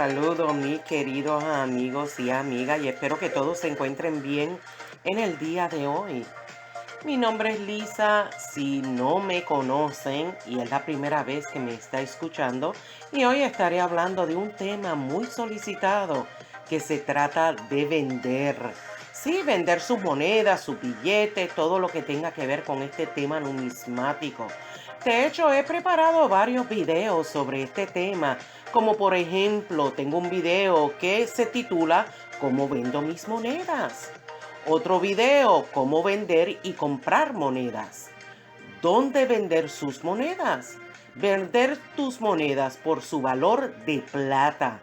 saludo, mis queridos amigos y amigas, y espero que todos se encuentren bien en el día de hoy. Mi nombre es Lisa, si no me conocen y es la primera vez que me está escuchando, y hoy estaré hablando de un tema muy solicitado que se trata de vender. Sí, vender sus monedas, sus billetes, todo lo que tenga que ver con este tema numismático. De hecho, he preparado varios videos sobre este tema, como por ejemplo, tengo un video que se titula ¿Cómo vendo mis monedas? Otro video, cómo vender y comprar monedas. ¿Dónde vender sus monedas? Vender tus monedas por su valor de plata.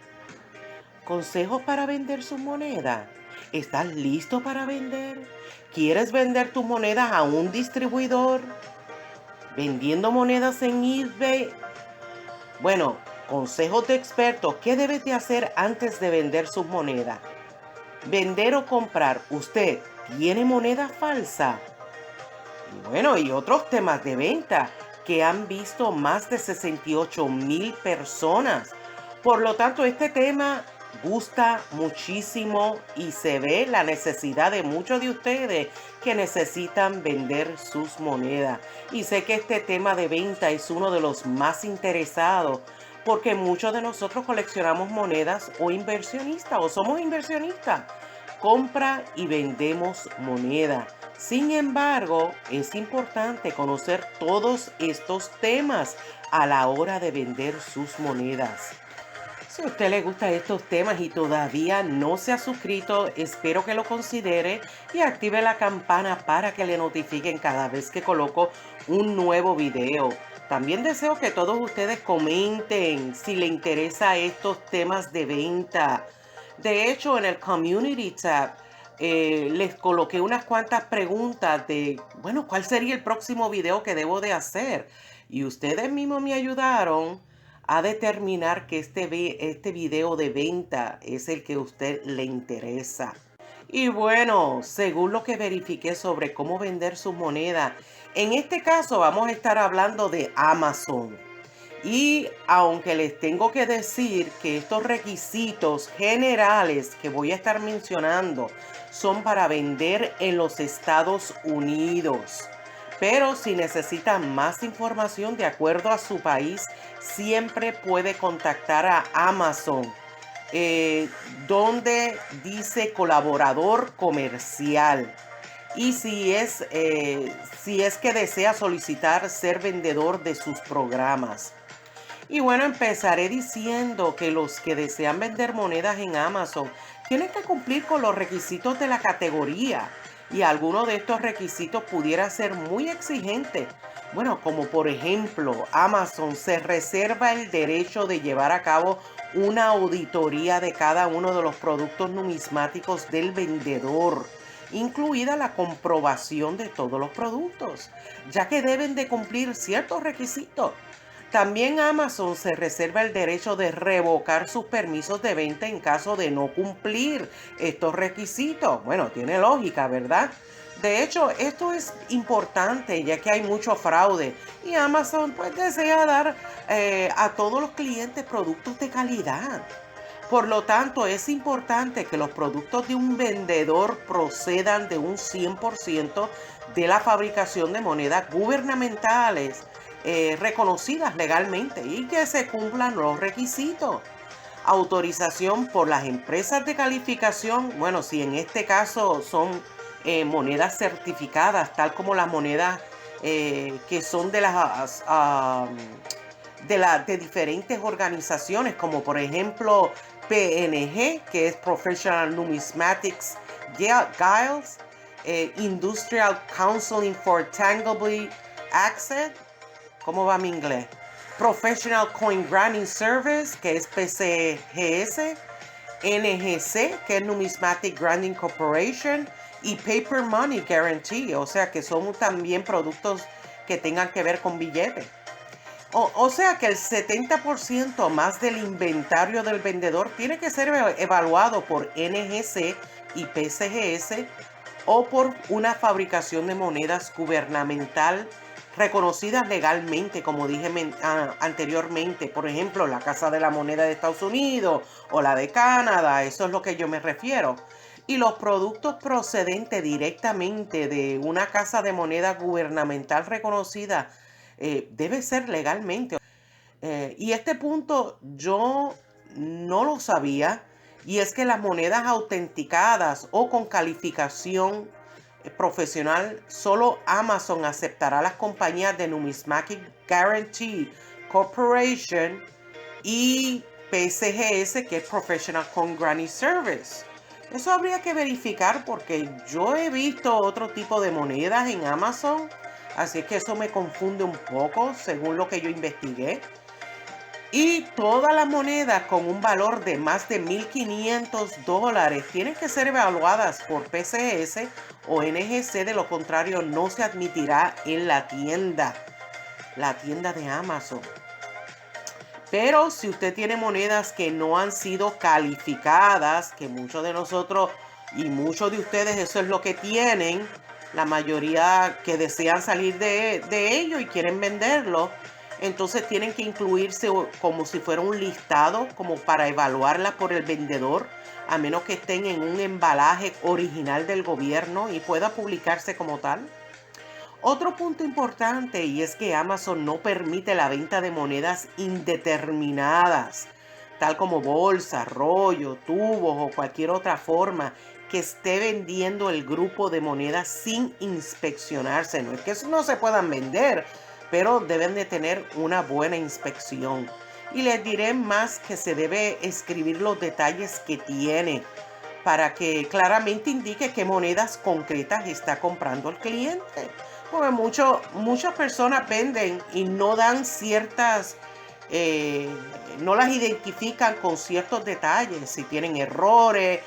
Consejos para vender su moneda. ¿Estás listo para vender? ¿Quieres vender tus monedas a un distribuidor? ¿Vendiendo monedas en eBay? Bueno, consejos de expertos. ¿Qué debes de hacer antes de vender sus monedas? Vender o comprar. ¿Usted tiene moneda falsa? Y bueno, y otros temas de venta que han visto más de 68,000 personas. Por lo tanto, este tema gusta muchísimo y se ve la necesidad de muchos de ustedes que necesitan vender sus monedas. Y sé que este tema de venta es uno de los más interesados porque muchos de nosotros coleccionamos monedas o inversionistas o somos inversionistas. Compra y vendemos moneda. Sin embargo, es importante conocer todos estos temas a la hora de vender sus monedas. Si a usted le gustan estos temas y todavía no se ha suscrito, espero que lo considere y active la campana para que le notifiquen cada vez que coloco un nuevo video. También deseo que todos ustedes comenten si le interesa estos temas de venta. De hecho, en el Community tab les coloqué unas cuantas preguntas de, bueno, ¿cuál sería el próximo video que debo de hacer? Y ustedes mismos me ayudaron a determinar que este video de venta es el que a usted le interesa. Y bueno, según lo que verifiqué sobre cómo vender sus monedas, en este caso vamos a estar hablando de Amazon. Y aunque les tengo que decir que estos requisitos generales que voy a estar mencionando son para vender en los Estados Unidos. Pero si necesitan más información de acuerdo a su país, siempre puede contactar a Amazon, eh, donde dice colaborador comercial. Y si es que desea solicitar ser vendedor de sus programas. Y bueno, empezaré diciendo que los que desean vender monedas en Amazon tienen que cumplir con los requisitos de la categoría. Y alguno de estos requisitos pudiera ser muy exigente. Bueno, como por ejemplo, Amazon se reserva el derecho de llevar a cabo una auditoría de cada uno de los productos numismáticos del vendedor, incluida la comprobación de todos los productos, ya que deben de cumplir ciertos requisitos. También Amazon se reserva el derecho de revocar sus permisos de venta en caso de no cumplir estos requisitos. Bueno, tiene lógica, ¿verdad? De hecho, esto es importante ya que hay mucho fraude y Amazon pues desea dar a todos los clientes productos de calidad. Por lo tanto, es importante que los productos de un vendedor procedan de un 100% de la fabricación de monedas gubernamentales reconocidas legalmente y que se cumplan los requisitos. Autorización por las empresas de calificación, bueno, si en este caso son monedas certificadas, tal como las monedas que son de diferentes organizaciones, como por ejemplo PNG, que es Professional Numismatics Guild, Industrial Counseling for Tangible Asset. ¿Cómo va mi inglés? Professional Coin Granting Service, que es PCGS, NGC, que es Numismatic Granting Corporation, y Paper Money Guarantee, o sea que son también productos que tengan que ver con billetes. O sea que el 70% más del inventario del vendedor tiene que ser evaluado por NGC y PCGS o por una fabricación de monedas gubernamental reconocidas legalmente, como dije anteriormente. Por ejemplo, la Casa de la Moneda de Estados Unidos o la de Canadá, eso es lo que yo me refiero. Y los productos procedentes directamente de una casa de moneda gubernamental reconocida debe ser legalmente. Y este punto yo no lo sabía, y es que las monedas autenticadas o con calificación profesional, solo Amazon aceptará las compañías de Numismatic Guarantee Corporation y PSGS, que es Professional Consignee Service. Eso habría que verificar porque yo he visto otro tipo de monedas en Amazon, así es que eso me confunde un poco según lo que yo investigué. Y todas las monedas con un valor de más de $1,500 tienen que ser evaluadas por PCS o NGC, de lo contrario no se admitirá en la tienda de Amazon. Pero si usted tiene monedas que no han sido calificadas, que muchos de nosotros y muchos de ustedes eso es lo que tienen, la mayoría que desean salir de ello y quieren venderlo, entonces tienen que incluirse como si fuera un listado, como para evaluarla por el vendedor, a menos que estén en un embalaje original del gobierno y pueda publicarse como tal. Otro punto importante, y es que Amazon no permite la venta de monedas indeterminadas, tal como bolsas, rollos, tubos o cualquier otra forma que esté vendiendo el grupo de monedas sin inspeccionarse. No es que no se puedan vender, pero deben de tener una buena inspección. Y les diré más que se debe escribir los detalles que tiene para que claramente indique qué monedas concretas está comprando el cliente. Porque muchas personas venden y no dan ciertas, no las identifican con ciertos detalles, si tienen errores,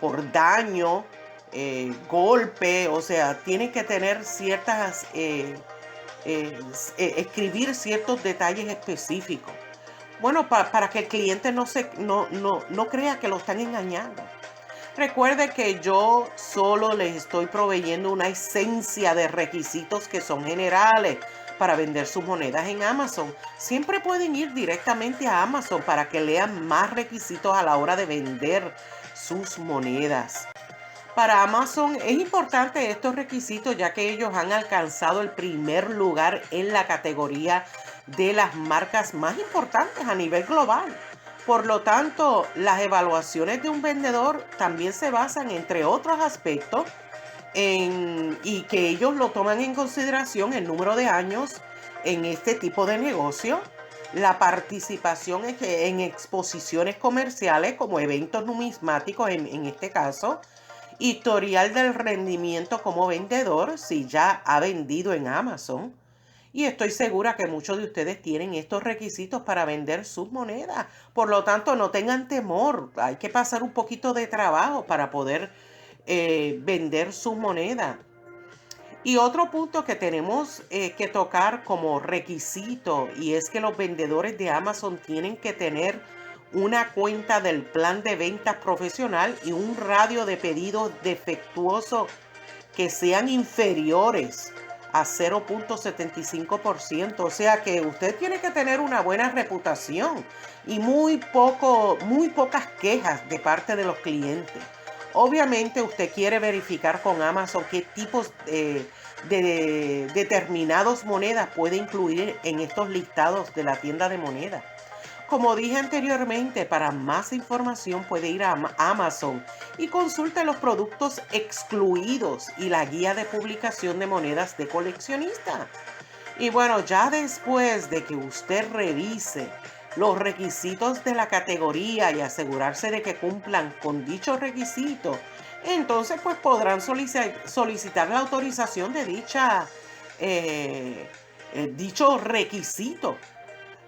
por daño, golpe, o sea, tienen que tener ciertas, escribir ciertos detalles específicos. Bueno, para que el cliente no crea que lo están engañando. Recuerde que yo solo les estoy proveyendo una esencia de requisitos que son generales para vender sus monedas en Amazon. Siempre pueden ir directamente a Amazon para que lean más requisitos a la hora de vender sus monedas. Para Amazon es importante estos requisitos, ya que ellos han alcanzado el primer lugar en la categoría de las marcas más importantes a nivel global. Por lo tanto, las evaluaciones de un vendedor también se basan, entre otros aspectos, y que ellos lo toman en consideración el número de años en este tipo de negocio, la participación en exposiciones comerciales como eventos numismáticos en este caso, historial del rendimiento como vendedor si ya ha vendido en Amazon. Y estoy segura que muchos de ustedes tienen estos requisitos para vender sus monedas. Por lo tanto, no tengan temor. Hay que pasar un poquito de trabajo para poder vender sus monedas. Y otro punto que tenemos que tocar como requisito, y es que los vendedores de Amazon tienen que tener una cuenta del plan de ventas profesional y un radio de pedidos defectuoso que sean inferiores a 0.75%. O sea que usted tiene que tener una buena reputación y muy pocas quejas de parte de los clientes. Obviamente usted quiere verificar con Amazon qué tipos de determinadas monedas puede incluir en estos listados de la tienda de monedas. Como dije anteriormente, para más información puede ir a Amazon y consulte los productos excluidos y la guía de publicación de monedas de coleccionista. Y bueno, ya después de que usted revise los requisitos de la categoría y asegurarse de que cumplan con dichos requisitos, entonces pues podrán solicitar la autorización de dicho requisito.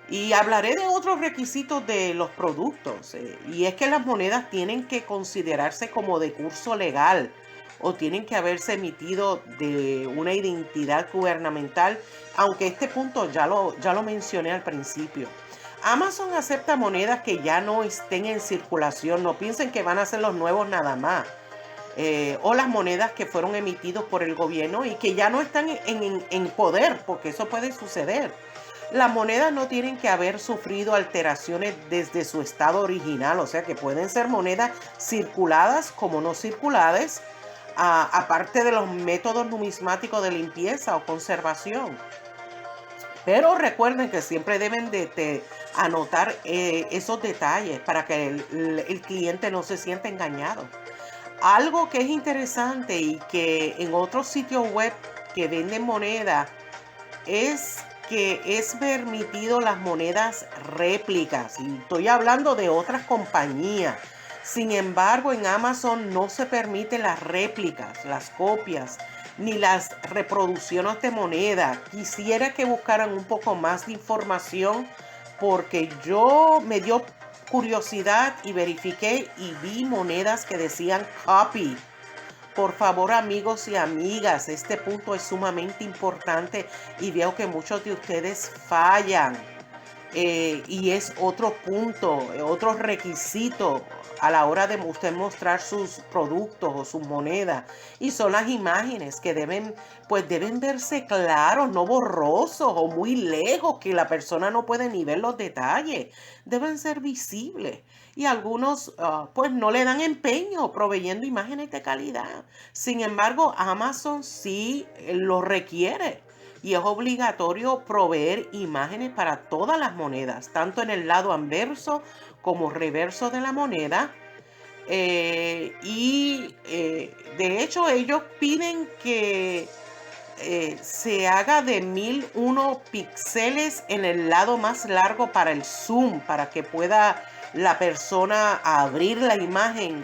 Y hablaré de otros requisitos de los productos, y es que las monedas tienen que considerarse como de curso legal o tienen que haberse emitido de una identidad gubernamental, aunque este punto ya lo mencioné al principio. Amazon acepta monedas que ya no estén en circulación, no piensen que van a ser los nuevos nada más. o las monedas que fueron emitidos por el gobierno y que ya no están en poder, porque eso puede suceder. Las monedas no tienen que haber sufrido alteraciones desde su estado original, o sea que pueden ser monedas circuladas como no circuladas, aparte de los métodos numismáticos de limpieza o conservación. Pero recuerden que siempre deben de anotar esos detalles para que el cliente no se sienta engañado. Algo que es interesante y que en otros sitios web que venden moneda es que es permitido las monedas réplicas. Y estoy hablando de otras compañías. Sin embargo, en Amazon no se permiten las réplicas, las copias, ni las reproducciones de moneda. Quisiera que buscaran un poco más de información porque yo me dio curiosidad y verifiqué y vi monedas que decían copy. Por favor, amigos y amigas, este punto es sumamente importante y veo que muchos de ustedes fallan. Y es otro punto, otro requisito a la hora de usted mostrar sus productos o sus monedas. Y son las imágenes que deben verse claros, no borrosos o muy lejos, que la persona no puede ni ver los detalles. Deben ser visibles. Y algunos pues no le dan empeño proveyendo imágenes de calidad. Sin embargo, Amazon sí lo requiere. Y es obligatorio proveer imágenes para todas las monedas, tanto en el lado anverso como reverso de la moneda. De hecho, ellos piden que se haga de 1001 píxeles en el lado más largo para el zoom, para que pueda la persona abrir la imagen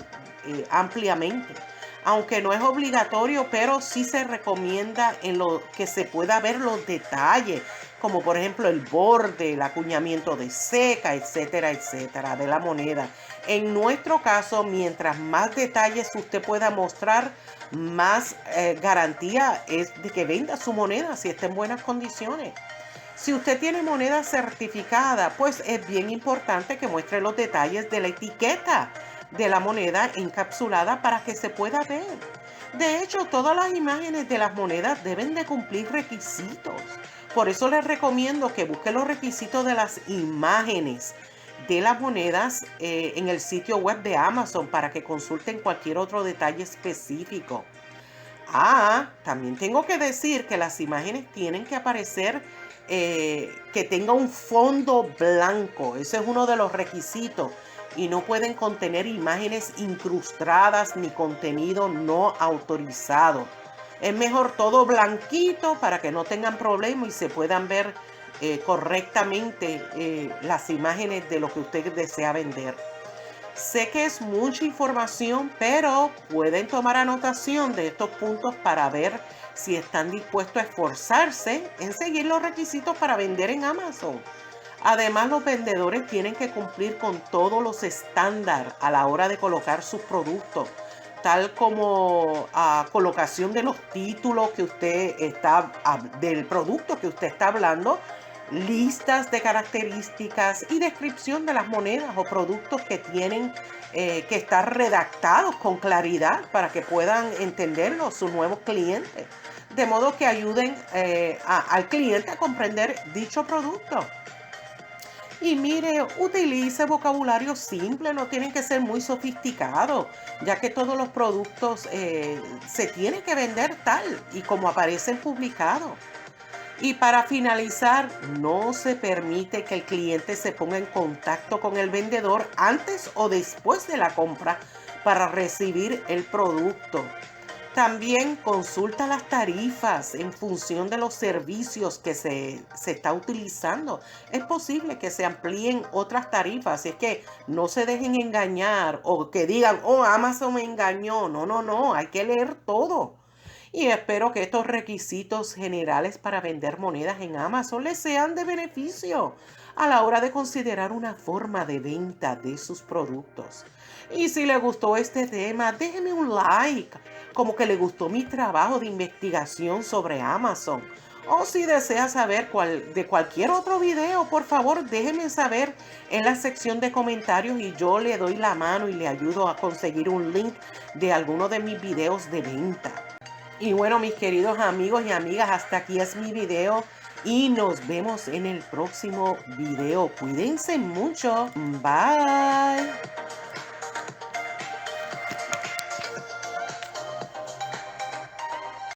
ampliamente. Aunque no es obligatorio, pero sí se recomienda en lo que se pueda ver los detalles, como por ejemplo el borde, el acuñamiento de ceca, etcétera, etcétera, de la moneda. En nuestro caso, mientras más detalles usted pueda mostrar, más garantía es de que venda su moneda si está en buenas condiciones. Si usted tiene moneda certificada, pues es bien importante que muestre los detalles de la etiqueta de la moneda encapsulada para que se pueda ver. De hecho, todas las imágenes de las monedas deben de cumplir requisitos. Por eso les recomiendo que busque los requisitos de las imágenes de las monedas en el sitio web de Amazon para que consulten cualquier otro detalle específico. También tengo que decir que las imágenes tienen que aparecer que tenga un fondo blanco. Ese es uno de los requisitos. Y no pueden contener imágenes incrustadas ni contenido no autorizado. Es mejor todo blanquito para que no tengan problema y se puedan ver correctamente las imágenes de lo que usted desea vender. Sé que es mucha información, pero pueden tomar anotación de estos puntos para ver si están dispuestos a esforzarse en seguir los requisitos para vender en Amazon. Además, los vendedores tienen que cumplir con todos los estándares a la hora de colocar sus productos, tal como colocación de los títulos que usted del producto que usted está hablando, listas de características y descripción de las monedas o productos que tienen que estar redactados con claridad para que puedan entenderlo sus nuevos clientes, de modo que ayuden al cliente a comprender dicho producto. Y mire, utilice vocabulario simple, no tienen que ser muy sofisticados, ya que todos los productos se tienen que vender tal y como aparecen publicados. Y para finalizar, no se permite que el cliente se ponga en contacto con el vendedor antes o después de la compra para recibir el producto. También consulta las tarifas en función de los servicios que se está utilizando. Es posible que se amplíen otras tarifas, así es que no se dejen engañar o que digan, oh, Amazon me engañó. No, no, no, hay que leer todo. Y espero que estos requisitos generales para vender monedas en Amazon les sean de beneficio a la hora de considerar una forma de venta de sus productos. Y si le gustó este tema, déjeme un like, como que le gustó mi trabajo de investigación sobre Amazon. O si desea saber de cualquier otro video, por favor, déjeme saber en la sección de comentarios y yo le doy la mano y le ayudo a conseguir un link de alguno de mis videos de venta. Y bueno, mis queridos amigos y amigas, hasta aquí es mi video y nos vemos en el próximo video. Cuídense mucho. Bye.